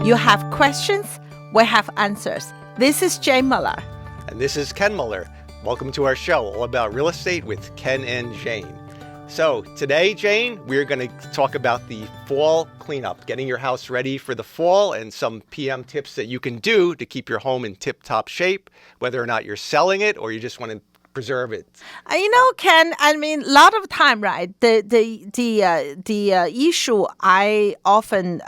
You have questions, we have answers. This is Jane Muller. And this is Ken Muller. Welcome to our show, all about real estate with Ken and Jane. So today, Jane, we're going to talk about the fall cleanup, getting your house ready for the fall and some PM tips that you can do to keep your home in tip-top shape, whether or not you're selling it or you just want to preserve it. Ken, a lot of time, right? The issue I often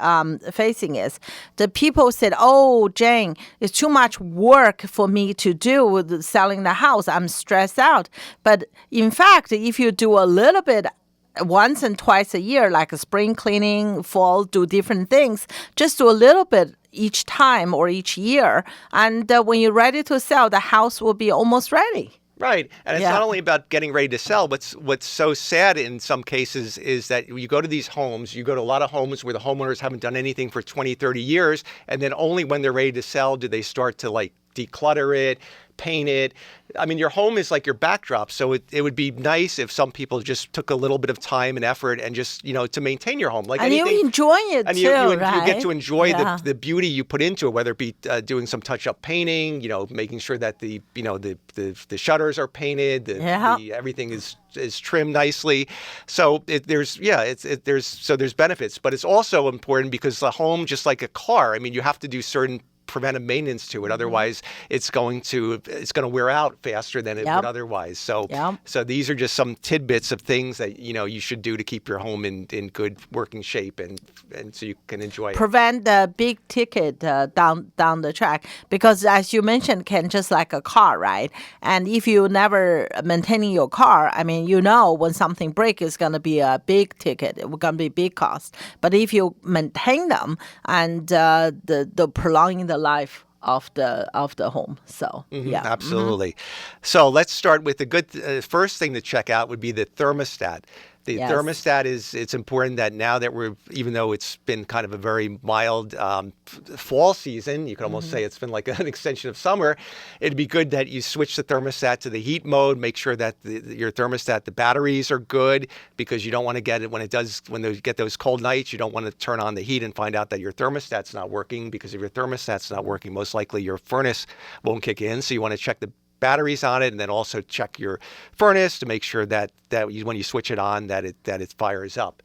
facing is the people said, "Oh, Jane, it's too much work for me to do with selling the house. I'm stressed out." But in fact, if you do a little bit once and twice a year, like a spring cleaning, fall, do different things, just do a little bit each time or each year. And when you're ready to sell, the house will be almost ready. Right. And it's not only about getting ready to sell. What's so sad in some cases is that you go to these homes, you go to a lot of homes where the homeowners haven't done anything for 20, 30 years. And then only when they're ready to sell do they start to declutter it, paint it. Your home is like your backdrop. So it would be nice if some people just took a little bit of time and effort and just, to maintain your home. And you enjoy it and too, right? You get to enjoy the beauty you put into it, whether it be doing some touch-up painting, making sure that the shutters are painted, everything is trimmed nicely. So there's benefits, but it's also important because the home, just like a car, you have to do certain preventive maintenance to it. Otherwise, it's going to wear out faster than it would otherwise. So these are just some tidbits of things that you should do to keep your home in good working shape and so you can enjoy it. Prevent the big ticket down the track, because as you mentioned, Ken, just like a car, right? And if you never maintaining your car, when something breaks, it's going to be a big ticket. It's going to be big cost. But if you maintain them and the prolonging the life of the home. So absolutely. So let's start with the good first thing to check out would be the thermostat. The thermostat it's important that now that even though it's been kind of a very mild fall season, you could almost say it's been like an extension of summer, it'd be good that you switch the thermostat to the heat mode, make sure that your thermostat, the batteries are good, because you don't want to get it when you get those cold nights, you don't want to turn on the heat and find out that your thermostat's not working, because if your thermostat's not working, most likely your furnace won't kick in. So you want to check the batteries on it, and then also check your furnace to make sure that when you switch it on, that it fires up.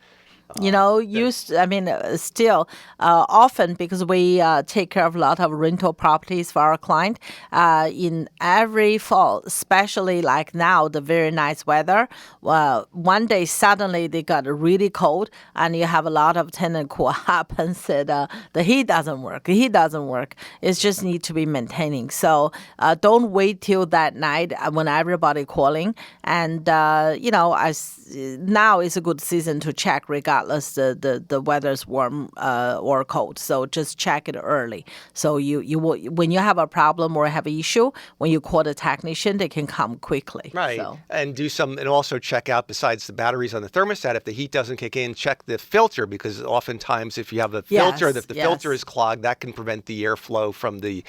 Still often, because we take care of a lot of rental properties for our client, in every fall, especially like now, the very nice weather, one day suddenly they got really cold and you have a lot of tenant call up and said, the heat doesn't work. It just need to be maintaining. So don't wait till that night when everybody calling. And, now is a good season to check regardless the weather's warm or cold. So just check it early. So you will, when you have a problem or have an issue, when you call the technician, they can come quickly. Right. So. And also check out, besides the batteries on the thermostat, if the heat doesn't kick in, check the filter, because oftentimes if you have a filter, if the filter is clogged, that can prevent the airflow from the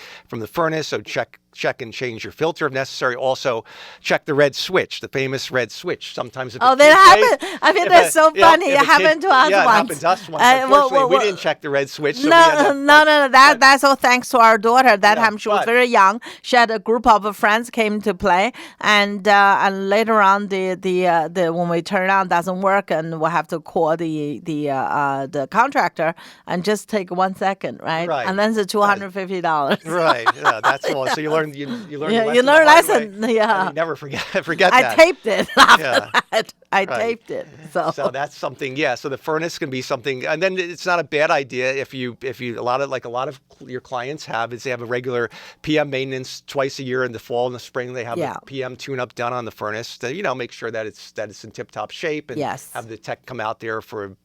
furnace. So check and change your filter if necessary. Also, check the red switch, the famous red switch. Sometimes if that happened. That's so funny. It happened to us once. Yeah, it happened to us once. Unfortunately, we didn't check the red switch. So no. That's all thanks to our daughter. That time she was very young. She had a group of friends came to play, and later on the when we turn it on doesn't work, and we'll have to call the contractor and just take 1 second, right? And then it's $250. Right. Yeah, that's all. So you learn. You learn. You learn a lesson. Yeah. You never forget that. I taped it after that. I taped it. So that's something. Yeah. So the furnace can be something, and then it's not a bad idea if you a lot of your clients have a regular PM maintenance twice a year in the fall and the spring. They have a PM tune-up done on the furnace to make sure that it's in tip-top shape, and have the tech come out there for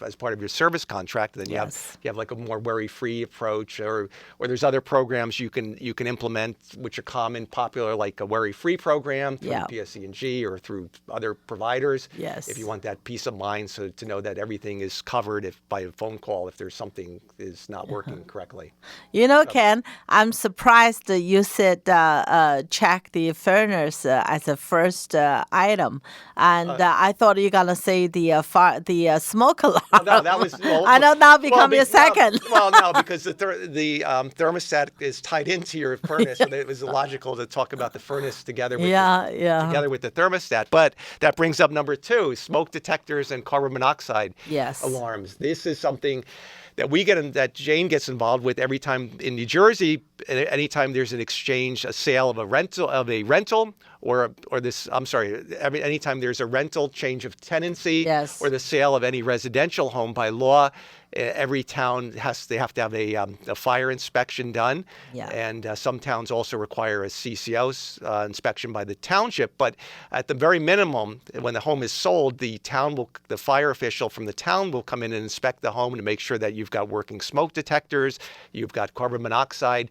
as part of your service contract. And then you have like a more worry-free approach, or there's other programs you can implement which are popular, like a worry-free program through PSE&G or through other providers. Yes. If you want that peace of mind, so to know that everything is covered by a phone call if there's something is not working correctly. You know, Ken, I'm surprised that you said check the furnace as a first item, and I thought you were gonna say the smoke alarm. No, that was. Well, I know now become your second. No, because the thermostat is tied into your furnace, so it was logical to talk about the furnace together with together with the thermostat. But that brings up number 2: smoke detectors and carbon monoxide alarms. This is something that that Jane gets involved with every time in New Jersey. Anytime there's an exchange, a sale of a rental anytime there's a rental change of tenancy, or the sale of any residential home, by law, every town have to have a fire inspection done, and some towns also require a CCO inspection by the township. But at the very minimum, when the home is sold, the fire official from the town will come in and inspect the home to make sure that you've got working smoke detectors, you've got carbon monoxide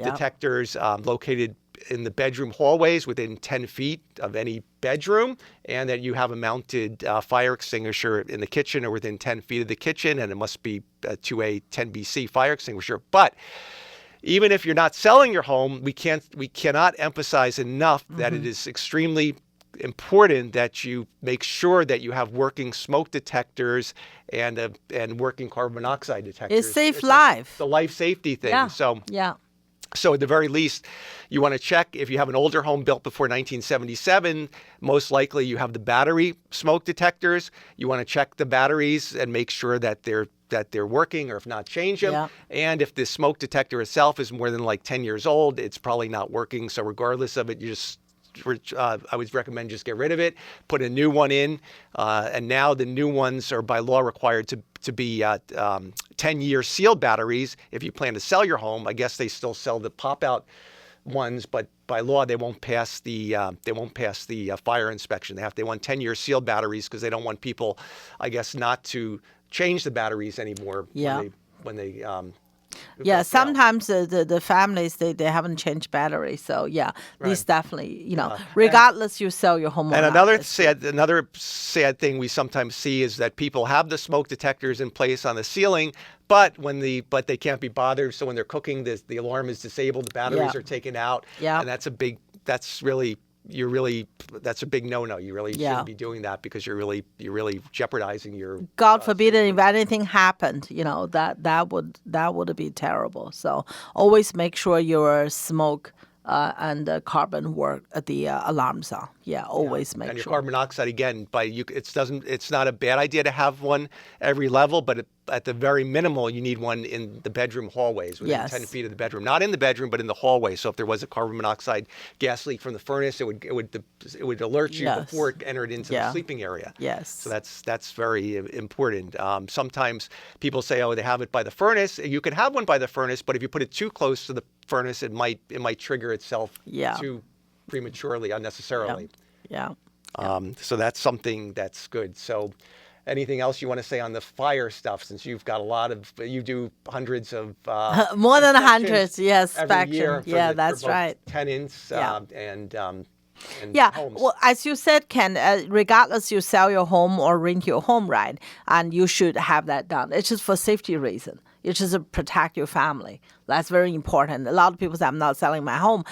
detectors located in the bedroom hallways within 10 feet of any bedroom, and that you have a mounted fire extinguisher in the kitchen or within 10 feet of the kitchen, and it must be to a 10BC fire extinguisher. But even if you're not selling your home, we cannot emphasize enough that it is extremely important that you make sure that you have working smoke detectors and working carbon monoxide detectors. It's safe life. The life safety thing. Yeah. So at the very least, you want to check if you have an older home built before 1977, most likely you have the battery smoke detectors. You want to check the batteries and make sure that they're working, or if not, change them. And if the smoke detector itself is more than like 10 years old, it's probably not working. So regardless of it, I would recommend just get rid of it, put a new one in. And now the new ones are by law required to be 10-year sealed batteries. If you plan to sell your home, I guess they still sell the pop-out ones, but by law they won't pass the fire inspection. They want 10-year sealed batteries because they don't want people, I guess, not to change the batteries anymore when they sometimes the families they haven't changed batteries, so these definitely regardless, you sell your home. And another sad thing we sometimes see is that people have the smoke detectors in place on the ceiling, but they can't be bothered. So when they're cooking, the alarm is disabled, the batteries are taken out, and that's a big no-no. You really shouldn't be doing that, because you're really jeopardizing your. God forbid if anything happened, that would be terrible. So always make sure your smoke and carbon work at the alarms are. Always make sure. And your carbon monoxide, again, it's not a bad idea to have one every level, but at the very minimal, you need one in the bedroom hallways within 10 feet of the bedroom, not in the bedroom, but in the hallway. So if there was a carbon monoxide gas leak from the furnace, it would alert you before it entered into the sleeping area. So that's very important. Sometimes people say, they have it by the furnace. You can have one by the furnace, but if you put it too close to the furnace, it might trigger itself too prematurely, unnecessarily. So that's something that's good. So anything else you want to say on the fire stuff, since you've got you do hundreds of more than hundreds, every year that's right, tenants and homes. Well, as you said, Ken, regardless you sell your home or rent your home, right, and you should have that done. It's just for safety reason. It's just to protect your family. That's very important. A lot of people say, I'm not selling my home.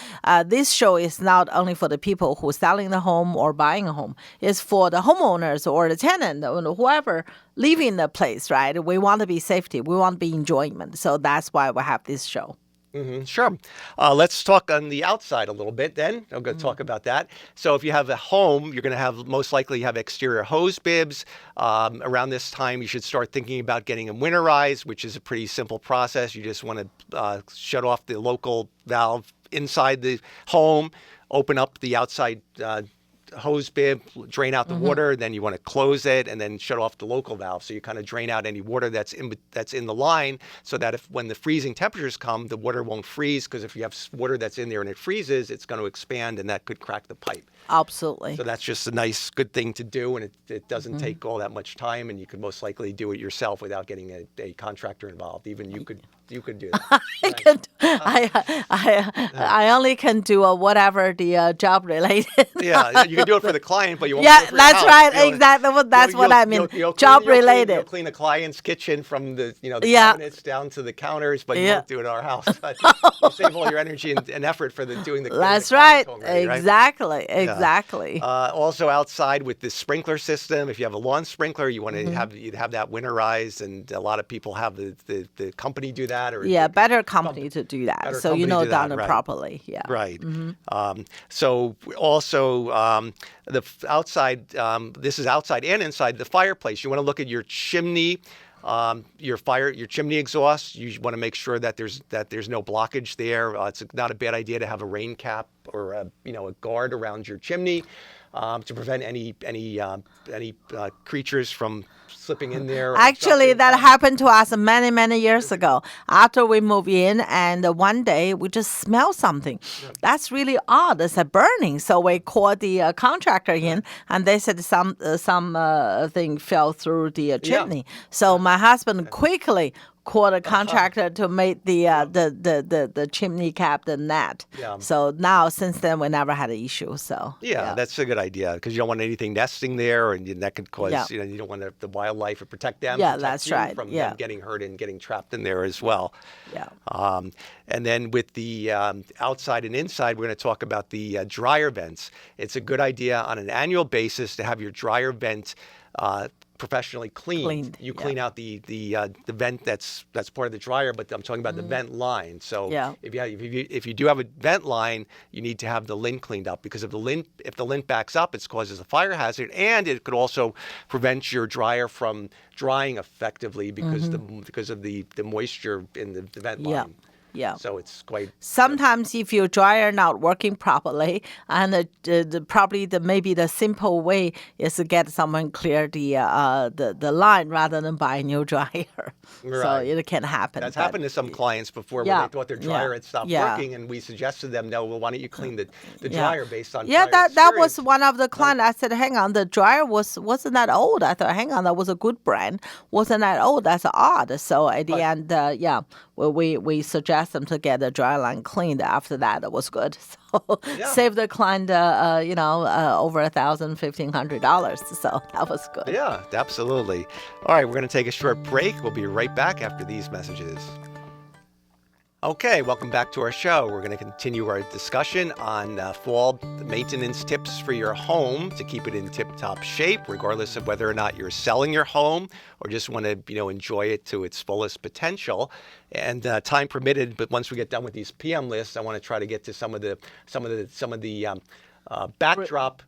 This show is not only for the people who are selling the home or buying a home. It's for the homeowners or the tenant or whoever living in the place, right? We want to be safety. We want to be enjoyment. So that's why we have this show. Sure. Let's talk on the outside a little bit then. I'm going to talk about that. So if you have a home, you're going to most likely have exterior hose bibs. Around this time, you should start thinking about getting them winterized, which is a pretty simple process. You just want to shut off the local valve inside the home, open up the outside hose bib, drain out the water, then you want to close it and then shut off the local valve. So you kind of drain out any water that's in the line, so that when the freezing temperatures come, the water won't freeze, because if you have water that's in there and it freezes, it's going to expand and that could crack the pipe. Absolutely. So that's just a nice, good thing to do, and it doesn't take all that much time, and you could most likely do it yourself without getting a contractor involved. Even you could you could do that. I only can do whatever the job related. Yeah, you can do it for the client, but you won't. Yeah, do it for that's your right. house. Exactly. That's what I mean. Job related. You'll clean the client's kitchen from the cabinets down to the counters, but you won't do it at our house. You save all your energy and effort for doing the. That's the right. Home ready, right. Exactly. Also outside with the sprinkler system, if you have a lawn sprinkler, you want to have that winterized, and a lot of people have the company do that, or better company to do that, so done it properly. Yeah. Right. So also the outside. This is outside and inside the fireplace. You want to look at your chimney. Your chimney exhaust. You want to make sure that there's no blockage there. It's not a bad idea to have a rain cap or a guard around your chimney to prevent any creatures from slipping in there. Actually, that happened to us many, many years ago. After we moved in, and one day we just smelled something. That's really odd. It's a burning. So we called the contractor in, and they said some thing fell through the chimney. So my husband quickly called a contractor to make the chimney cap the net. Yeah. So now, since then, we never had an issue. So that's a good idea, because you don't want anything nesting there, and that could cause you don't want the wildlife to protect them. Yeah, that's right. From them getting hurt and getting trapped in there as well. Yeah. And then with the outside and inside, we're going to talk about the dryer vents. It's a good idea on an annual basis to have your dryer vent professionally cleaned. You clean out the vent that's part of the dryer, but I'm talking about the vent line. So if you do have a vent line, you need to have the lint cleaned up, because if the lint backs up, it causes a fire hazard, and it could also prevent your dryer from drying effectively because of the moisture in the vent line. Yeah. So it's quite. Sometimes if your dryer not working properly, and probably maybe the simple way is to get someone clear the line rather than buy a new dryer. Right. So it can happen. That's happened to some clients before, where they thought their dryer had stopped working, and we suggested them, no, well, why don't you clean the dryer based on that was one of the clients. I said, hang on, the dryer wasn't that old. I thought, hang on, that was a good brand. Wasn't that old? That's odd. So at the end, we suggest them to get the dryer line cleaned. After that, it was good. So save the client, over $1,500. So that was good. Yeah, absolutely. All right, we're going to take a short break. We'll be right back after these messages. Okay, welcome back to our show. We're going to continue our discussion on fall maintenance tips for your home to keep it in tip-top shape, regardless of whether or not you're selling your home or just want to, enjoy it to its fullest potential. And time permitted, but once we get done with these PM lists, I want to try to get to some of the backdrop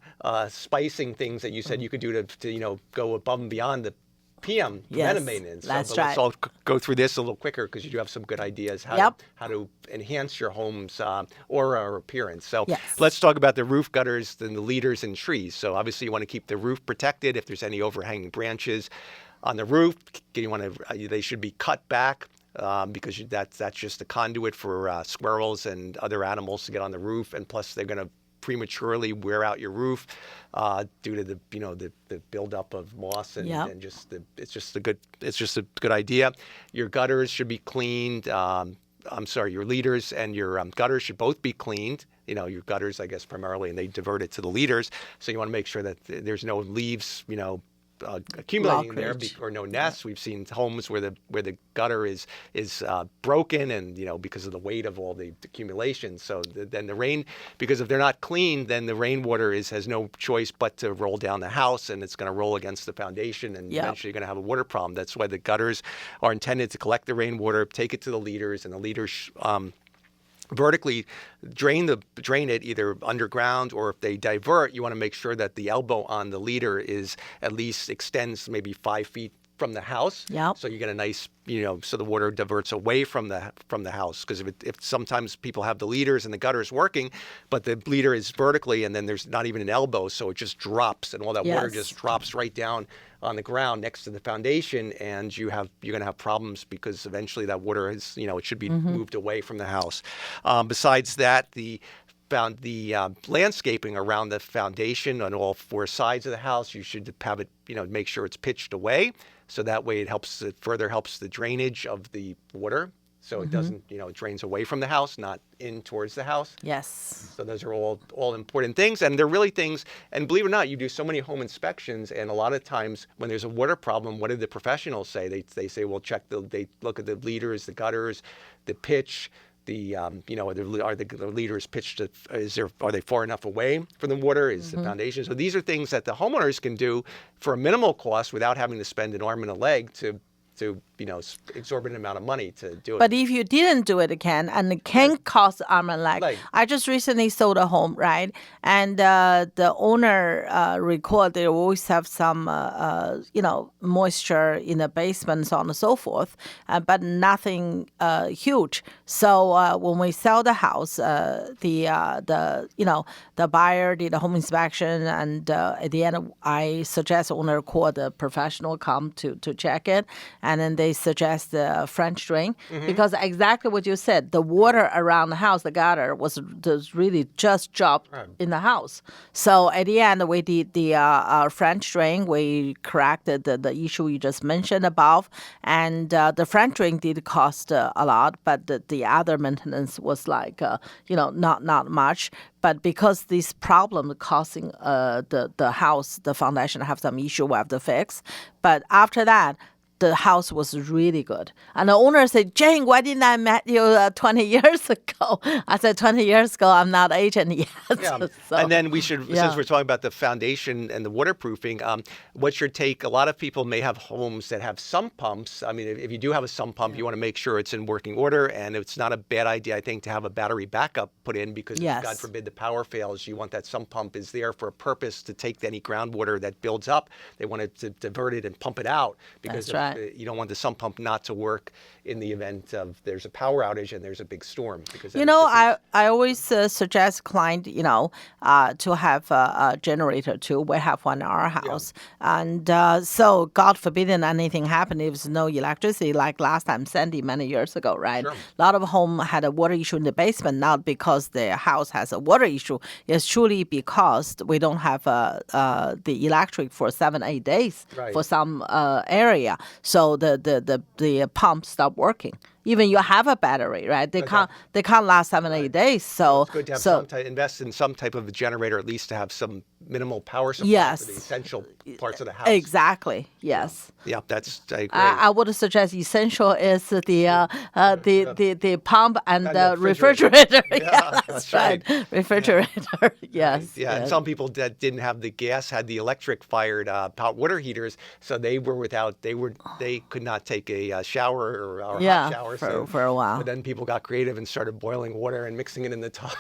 spicing things that you said you could do to go above and beyond the PM preventive maintenance. That's right. Let's all go through this a little quicker, because you do have some good ideas how to enhance your home's aura or appearance. So let's talk about the roof gutters and the leaders and trees. So obviously you want to keep the roof protected. If there's any overhanging branches on the roof, they should be cut back. Because that's just a conduit for squirrels and other animals to get on the roof, and plus they're going to prematurely wear out your roof due to the buildup of moss and it's just a good idea. Your gutters should be cleaned. Your leaders and your gutters should both be cleaned. Your gutters, I guess, primarily, and they divert it to the leaders. So you want to make sure that there's no leaves, accumulating there, or no nests. We've seen homes where the gutter is broken, and because of the weight of all the accumulation. So then the rain, because if they're not clean, then the rainwater has no choice but to roll down the house, and it's going to roll against the foundation, and eventually you're going to have a water problem. That's why the gutters are intended to collect the rainwater, take it to the leaders, and the leaders vertically drain it either underground, or if they divert, you want to make sure that the elbow on the leader is at least extends maybe 5 feet from the house. So you get a nice, so the water diverts away from the house. Because if sometimes people have the leaders and the gutters working, but the leader is vertically, and then there's not even an elbow, so it just drops, and all that water just drops right down on the ground next to the foundation, and you're going to have problems, because eventually that water is, it should be moved away from the house. Besides that, the landscaping around the foundation on all four sides of the house, you should have it, make sure it's pitched away, so that way it further helps the drainage of the water So it doesn't, it drains away from the house, not in towards the house. Yes. So those are all important things. And they're really things, and believe it or not, you do so many home inspections, and a lot of times when there's a water problem, what do the professionals say? They say, well, they look at the leaders, the gutters, the pitch, are the leaders pitched, are they far enough away from the water? Is the foundation? So these are things that the homeowners can do for a minimal cost without having to spend an arm and a leg to exorbitant amount of money to do it. But if you didn't do it again, and it can cost arm and leg. I just recently sold a home, right? And the owner recorded they always have some, moisture in the basement, so on and so forth, but nothing huge. So when we sell the house, the buyer did a home inspection, and at the end, I suggest owner call the professional come to check it. And then they suggest the French drain because exactly what you said, the water around the house, the gutter was really just dropped in the house. So at the end, we did the French drain. We corrected the issue you just mentioned above, and the French drain did cost a lot, but the other maintenance was like not much. But because this problem causing the house, the foundation have some issue we have to fix. But after that, the house was really good. And the owner said, Jane, why didn't I met you 20 years ago? I said, 20 years ago, I'm not agent yet. Yeah. So, and then we should, since we're talking about the foundation and the waterproofing, what's your take? A lot of people may have homes that have sump pumps. I mean, if you do have a sump pump, you want to make sure it's in working order. And it's not a bad idea, I think, to have a battery backup put in because if, God forbid, the power fails, you want that sump pump is there for a purpose to take any groundwater that builds up. They want to divert it and pump it out because you don't want the sump pump not to work in the event of there's a power outage and there's a big storm. Because I always suggest client, to have a generator too. We have one in our house. Yeah. And so God forbid anything happened if there's no electricity, like last time, Sandy, many years ago, right? Sure. A lot of home had a water issue in the basement, not because the house has a water issue. It's truly because we don't have the electric for 7-8 days for some area. So the pump stopped working. Even you have a battery, right? They can't last 7-8 days. So it's good to have invest in some type of a generator, at least to have some minimal power supply for the essential parts of the house. Exactly. Yes. Yeah, I agree. I would suggest essential is the pump and the refrigerator. Yeah, that's right. Refrigerator. Yes. Yeah, and some people that didn't have the gas had the electric fired hot water heaters, so they could not take a shower or a hot shower for a while. But then people got creative and started boiling water and mixing it in the tub.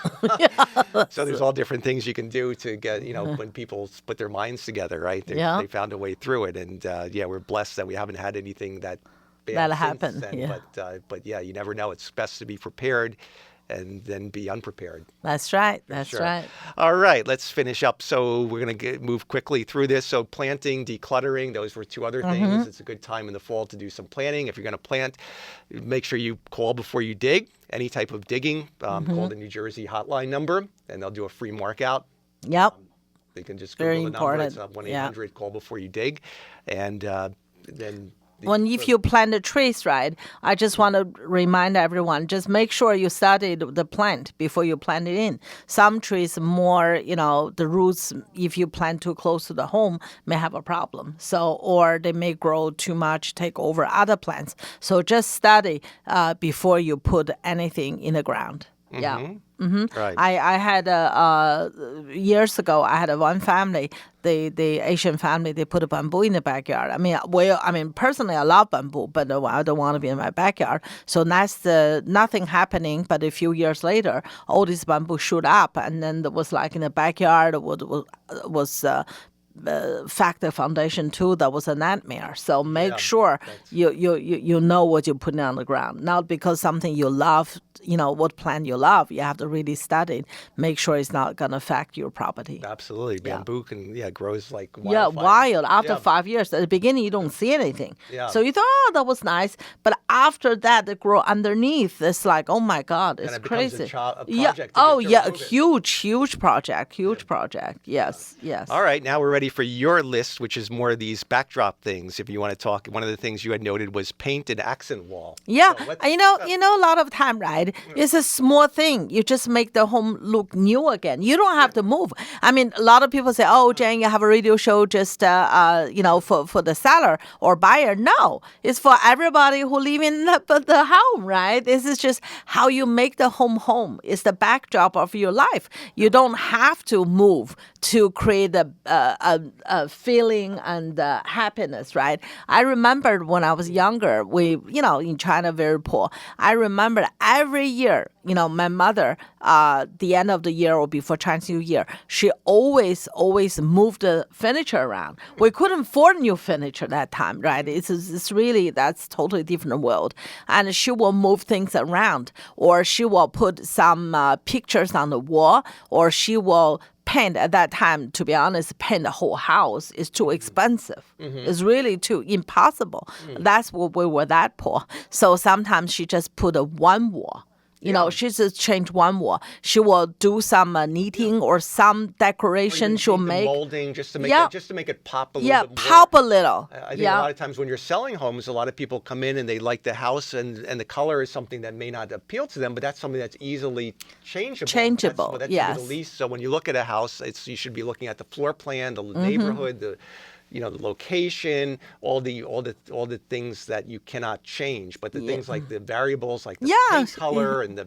So there's all different things you can do to get when people put their minds together, right? They found a way through it, and we're blessed that we haven't had anything that bad happened. Then, yeah. But you never know. It's best to be prepared and then be unprepared. That's right. That's right. All right, let's finish up. So we're going to move quickly through this. So planting, decluttering, those were two other things. It's a good time in the fall to do some planting. If you're going to plant, make sure you call before you dig. Any type of digging, call the New Jersey hotline number, and they'll do a free markout. Yep. They can just Very Google the number. important. It's 1-800 call before you dig, and then. If you plant the trees, right, I just want to remind everyone, just make sure you study the plant before you plant it in. Some trees more, the roots, if you plant too close to the home, may have a problem. So, or they may grow too much, take over other plants. So just study before you put anything in the ground. Mm-hmm. Yeah. Right. I had years ago. I had one family, the Asian family. They put a bamboo in the backyard. Personally, I love bamboo, but I don't want to be in my backyard. So that's nothing happening. But a few years later, all this bamboo shoot up, and then there was like in the backyard was factor foundation too. That was a nightmare. So make sure you know what you're putting on the ground. Not because something you love what plant you love, you have to really study it, make sure it's not going to affect your property. Absolutely. Bamboo grows like wildfire. Yeah, wild. After 5 years, at the beginning, you don't see anything. Yeah. So you thought, that was nice. But after that, they grow underneath. It's like, oh my God, it's and it crazy. Becomes a yeah. project. Huge project. Yes. All right. Now we're ready for your list, which is more of these backdrop things. If you want to talk, one of the things you had noted was paint and accent wall. Yeah. So a lot of time, right? It's a small thing. You just make the home look new again. You don't have to move. I mean, a lot of people say, oh, Jane, you have a radio show just, for the seller or buyer. No, it's for everybody who live in the home, right? This is just how you make the home. It's the backdrop of your life. You don't have to move to create a feeling and happiness, right? I remember when I was younger, we, in China, very poor. I remember every year, my mother, the end of the year or before Chinese New Year, she always moved the furniture around. We couldn't afford new furniture that time, right? It's really, that's totally different world. And she will move things around, or she will put some pictures on the wall, or she will paint. At that time, to be honest, paint the whole house is too expensive. It's really too impossible. That's what we were that poor. So sometimes she just put one wall. She just change one wall. She will do some knitting or some decoration. She'll make molding just to make it pop a little bit more. Pop a little. I think a lot of times when you're selling homes, a lot of people come in and they like the house and the color is something that may not appeal to them, but that's something that's easily changeable. That's yes. The least. So when you look at a house, you should be looking at the floor plan, the neighborhood, the location, all the things that you cannot change, but the things like the variables, like the paint color and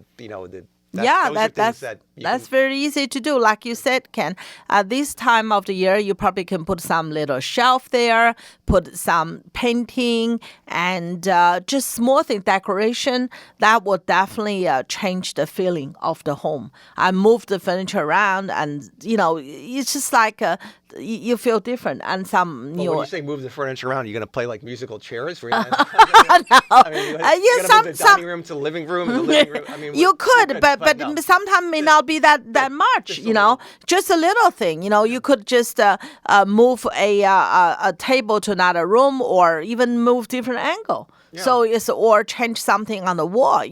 that's very easy to do. Like you said, Ken, at this time of the year, you probably can put some little shelf there, put some painting, and just small thing, decoration. That will definitely change the feeling of the home. I move the furniture around, and it's just like you feel different. And some when you say move the furniture around, you're going to play like musical chairs? No. You're going to move the dining room to the living room, and the living room. I mean, you could, but sometimes may not be that much. Just a little thing. You could just move a table to another room, or even move different angle. Yeah. So or change something on the wall.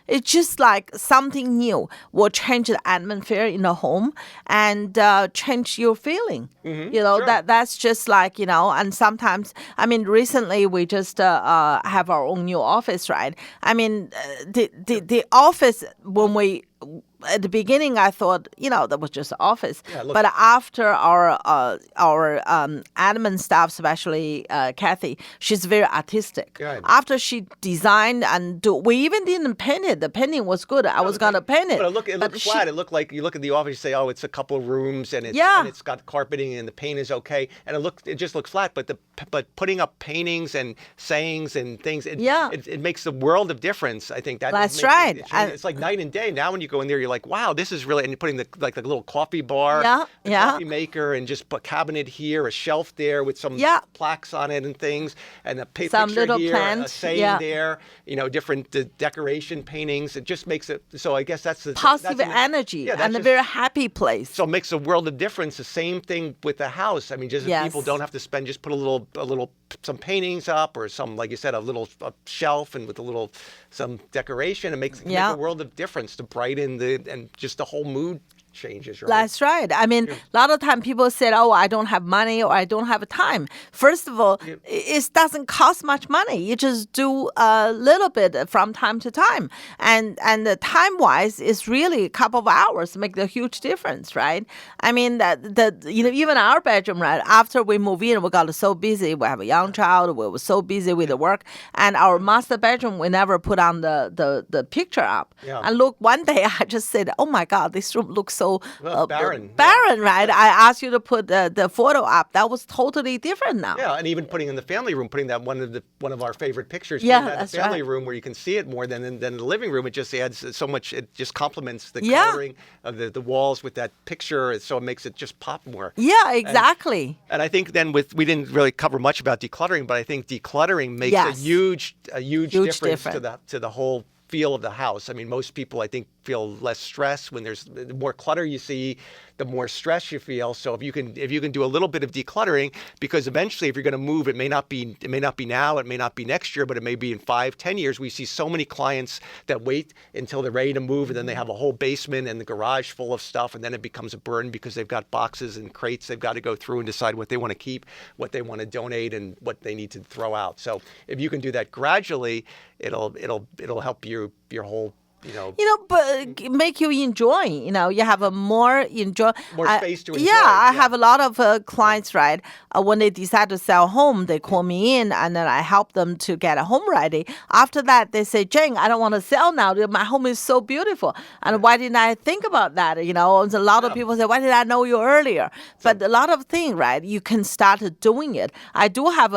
It's just like something new will change the atmosphere in the home and change your feeling. Sure. That's just like And sometimes, I mean, recently we just have our own new office, right? I mean, the office when we. At the beginning, I thought, that was just an office. Yeah, but after our admin staff, especially Kathy, she's very artistic. Right. After she designed we even didn't paint it. The painting was good. I was going to paint it. But it looked flat. It looked like you look at the office, you say, oh, it's a couple of rooms and it's got carpeting and the paint is okay. And it just looks flat. But putting up paintings and sayings and things, it makes a world of difference. I think that's right. It's like night and day. Now when you go in there, you're like, wow, this is really, and you're putting the little coffee bar, coffee maker, and just put cabinet here, a shelf there with some plaques on it and things, and a some picture little here, plant. a saying there, different decoration paintings. It just makes it, so I guess that's the positive energy and a very happy place. So it makes a world of difference. The same thing with the house. I mean, just if people don't have to spend, just put some paintings up or some, like you said, a shelf and with some decoration. It makes a world of difference to brighten and just the whole mood changes. Right? That's right. I mean, a lot of time people said, oh, I don't have money or I don't have time. First of all, it doesn't cost much money. You just do a little bit from time to time. And the time-wise, it's really a couple of hours make a huge difference, right? I mean, even our bedroom, right, after we move in, we got so busy. We have a young child. We were so busy with the work. And our master bedroom, we never put on the picture up. Yeah. And look, one day I just said, oh, my God, this room looks so barren, right? I asked you to put the photo up. That was totally different now. Yeah, and even putting in the family room, putting that one of our favorite pictures. That's the family room where you can see it more than in the living room. It just adds so much. It just complements the coloring of the walls with that picture, so it makes it just pop more. Yeah, exactly. And I think then we didn't really cover much about decluttering, but I think decluttering makes a huge difference to the whole feel of the house. I mean, most people, I think, feel less stress when there's the more clutter you see, the more stress you feel. So if you can do a little bit of decluttering, because eventually if you're going to move, it may not be now, it may not be next year, but it may be in 5-10 years. We see so many clients that wait until they're ready to move, and then they have a whole basement and the garage full of stuff, and then it becomes a burden because they've got boxes and crates they've got to go through and decide what they want to keep, what they want to donate, and what they need to throw out. So if you can do that gradually, it'll help your whole, but make you enjoy. You have a more space to enjoy. Yeah, I have a lot of clients, right? When they decide to sell home, they call me in, and then I help them to get a home ready. After that, they say, Jane, I don't want to sell now. My home is so beautiful. And why didn't I think about that? A lot of people say, why did I know you earlier? But a lot of things, right? You can start doing it. I do have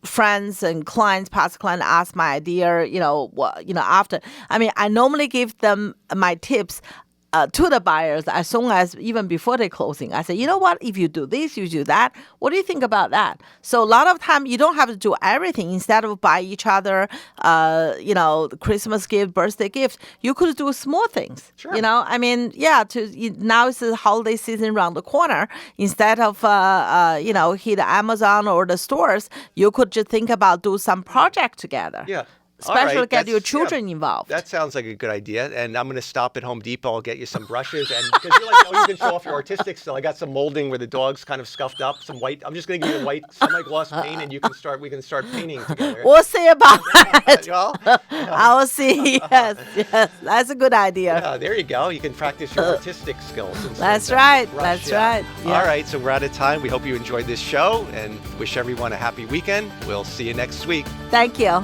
friends and clients, past clients ask my idea, after. I mean, I normally give them my tips to the buyers as soon as, even before the closing. I say, you know what, if you do this, you do that, what do you think about that? So a lot of time you don't have to do everything. Instead of buy each other, Christmas gift, birthday gift, you could do small things. Sure. I mean, now it's the holiday season around the corner. Instead of, hit Amazon or the stores, you could just think about do some project together. Yeah. Especially get your children involved. That sounds like a good idea. And I'm going to stop at Home Depot. I'll get you some brushes. And because you're like, you can show off your artistic still. I got some molding where the dog's kind of scuffed up. Some white. I'm just going to give you a white semi-gloss paint, and we can start painting together. We'll see about that. Well, I will see. Yes. That's a good idea. Yeah, there you go. You can practice your artistic skills. That's right. That's right. Yeah. All right. So we're out of time. We hope you enjoyed this show and wish everyone a happy weekend. We'll see you next week. Thank you.